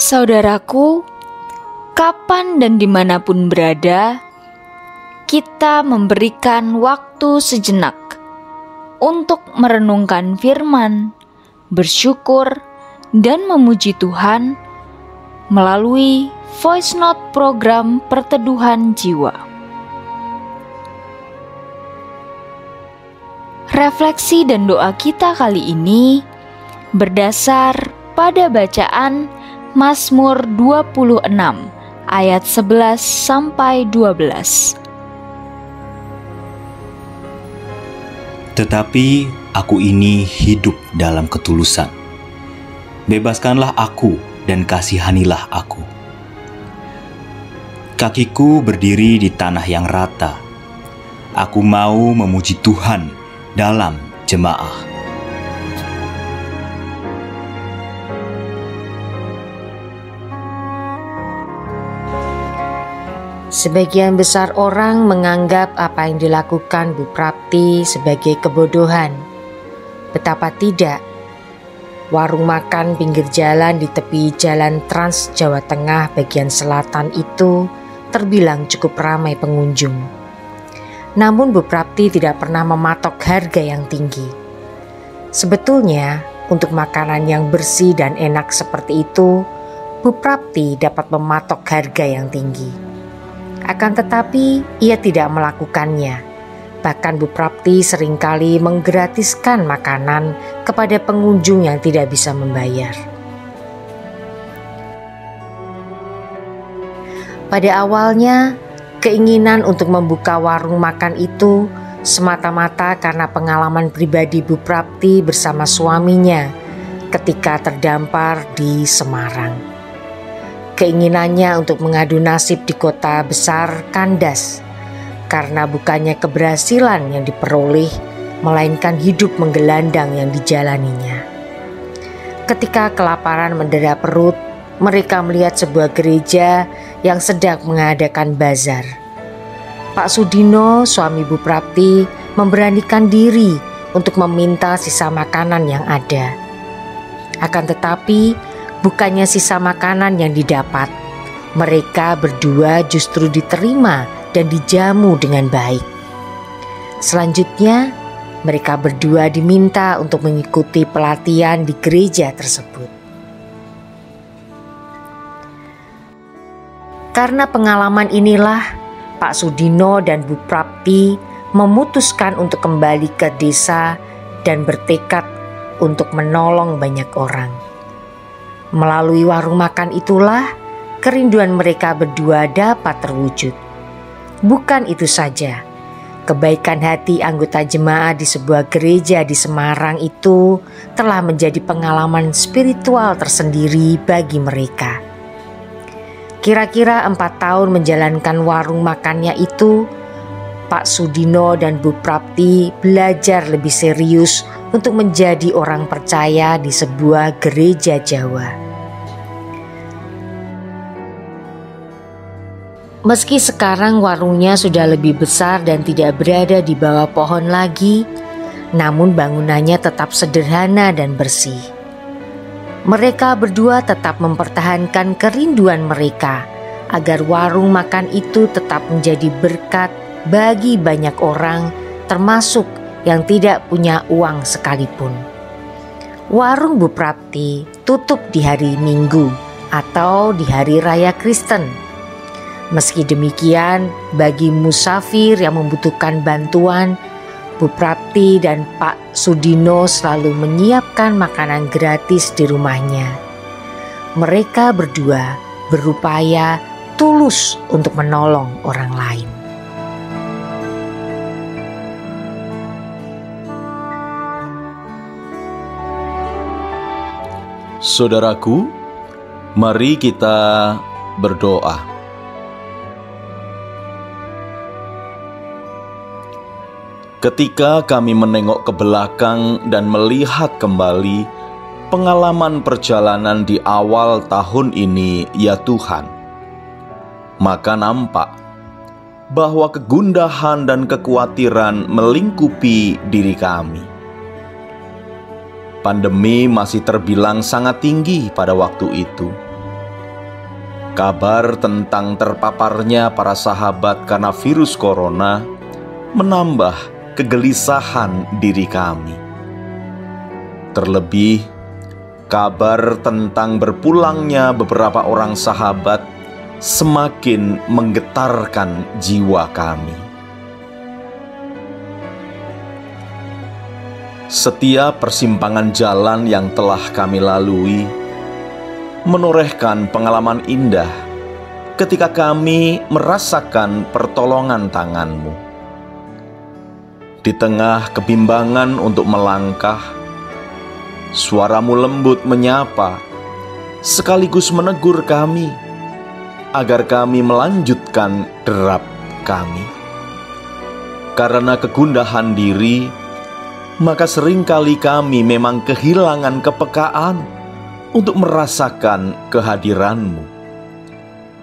Saudaraku, kapan dan dimanapun berada, kita memberikan waktu sejenak untuk merenungkan firman, bersyukur, dan memuji Tuhan melalui voice note program Perteduhan Jiwa. Refleksi dan doa kita kali ini berdasar pada bacaan Mazmur 26 ayat 11 sampai 12. Tetapi aku ini hidup dalam ketulusan. Bebaskanlah aku dan kasihanilah aku. Kakiku berdiri di tanah yang rata. Aku mau memuji Tuhan dalam jemaah. Sebagian besar orang menganggap apa yang dilakukan Bu Prapti sebagai kebodohan. Betapa tidak, warung makan pinggir jalan di tepi jalan Trans Jawa Tengah bagian selatan itu terbilang cukup ramai pengunjung. Namun Bu Prapti tidak pernah mematok harga yang tinggi. Sebetulnya, untuk makanan yang bersih dan enak seperti itu, Bu Prapti dapat mematok harga yang tinggi. Akan tetapi ia tidak melakukannya. Bahkan Bu Prapti seringkali menggratiskan makanan kepada pengunjung yang tidak bisa membayar. Pada awalnya, keinginan untuk membuka warung makan itu semata-mata karena pengalaman pribadi Bu Prapti bersama suaminya ketika terdampar di Semarang. Keinginannya untuk mengadu nasib di kota besar kandas karena bukannya keberhasilan yang diperoleh, melainkan hidup menggelandang yang dijalaninya. Ketika kelaparan mendera perut, mereka melihat sebuah gereja yang sedang mengadakan bazar. Pak Sudino, suami Bu Prapti, memberanikan diri untuk meminta sisa makanan yang ada. Akan tetapi, bukannya sisa makanan yang didapat, mereka berdua justru diterima dan dijamu dengan baik. Selanjutnya, mereka berdua diminta untuk mengikuti pelatihan di gereja tersebut. Karena pengalaman inilah, Pak Sudino dan Bu Prapti memutuskan untuk kembali ke desa dan bertekad untuk menolong banyak orang. Melalui warung makan itulah kerinduan mereka berdua dapat terwujud. Bukan itu saja, kebaikan hati anggota jemaah di sebuah gereja di Semarang itu telah menjadi pengalaman spiritual tersendiri bagi mereka. Kira-kira 4 tahun menjalankan warung makannya itu, Pak Sudino dan Bu Prapti belajar lebih serius untuk menjadi orang percaya di sebuah gereja Jawa. Meski sekarang warungnya sudah lebih besar dan tidak berada di bawah pohon lagi, namun bangunannya tetap sederhana dan bersih. Mereka berdua tetap mempertahankan kerinduan mereka agar warung makan itu tetap menjadi berkat bagi banyak orang, termasuk yang tidak punya uang sekalipun. Warung Bu Prapti tutup di hari Minggu atau di hari raya Kristen. Meski demikian, bagi musafir yang membutuhkan bantuan, Bu Prapti dan Pak Sudino selalu menyiapkan makanan gratis di rumahnya. Mereka berdua berupaya tulus untuk menolong orang lain. Saudaraku, mari kita berdoa. Ketika kami menengok ke belakang dan melihat kembali pengalaman perjalanan di awal tahun ini, ya Tuhan, maka nampak bahwa kegundahan dan kekhawatiran melingkupi diri kami. Pandemi masih terbilang sangat tinggi pada waktu itu. Kabar tentang terpaparnya para sahabat karena virus corona menambah kegelisahan diri kami. Terlebih, kabar tentang berpulangnya beberapa orang sahabat semakin menggetarkan jiwa kami. Setiap persimpangan jalan yang telah kami lalui menorehkan pengalaman indah ketika kami merasakan pertolongan tangan-Mu. Di tengah kebimbangan untuk melangkah, suara-Mu lembut menyapa, sekaligus menegur kami, agar kami melanjutkan derap kami. Karena kegundahan diri, maka seringkali kami memang kehilangan kepekaan untuk merasakan kehadiran-Mu.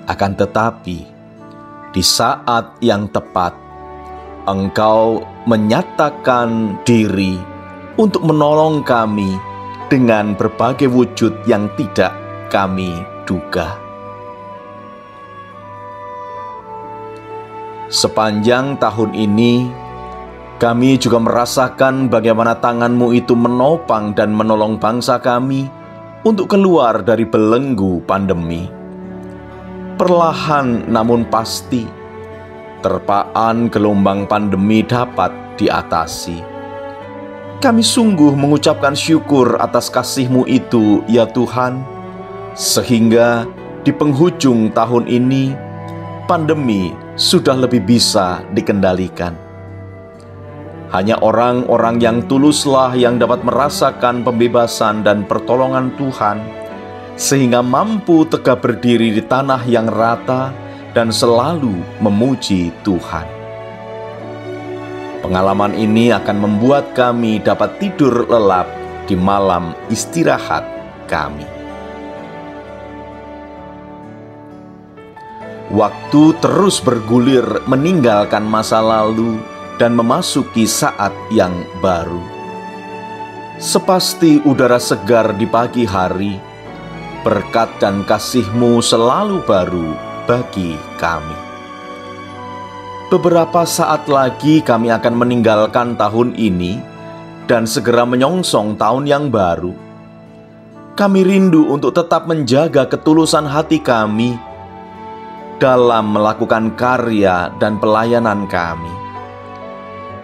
Akan tetapi, di saat yang tepat, Engkau menyatakan diri untuk menolong kami dengan berbagai wujud yang tidak kami duga. Sepanjang tahun ini, kami juga merasakan bagaimana tangan-Mu itu menopang dan menolong bangsa kami untuk keluar dari belenggu pandemi. Perlahan namun pasti, terpaan gelombang pandemi dapat diatasi. Kami sungguh mengucapkan syukur atas kasih-Mu itu, ya Tuhan, sehingga di penghujung tahun ini, pandemi sudah lebih bisa dikendalikan. Hanya orang-orang yang tuluslah yang dapat merasakan pembebasan dan pertolongan Tuhan, sehingga mampu tegak berdiri di tanah yang rata dan selalu memuji Tuhan. Pengalaman ini akan membuat kami dapat tidur lelap di malam istirahat kami. Waktu terus bergulir meninggalkan masa lalu dan memasuki saat yang baru. Sepasti udara segar di pagi hari, berkat dan kasih-Mu selalu baru bagi kami. Beberapa saat lagi kami akan meninggalkan tahun ini dan segera menyongsong tahun yang baru. Kami rindu untuk tetap menjaga ketulusan hati kami dalam melakukan karya dan pelayanan kami.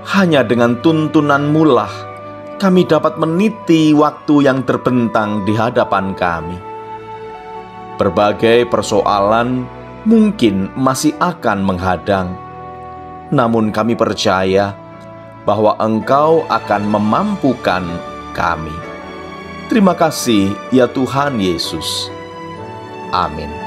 Hanya dengan tuntunan-Mu lah kami dapat meniti waktu yang terbentang di hadapan kami. Berbagai persoalan mungkin masih akan menghadang, namun kami percaya bahwa Engkau akan memampukan kami. Terima kasih ya Tuhan Yesus. Amin.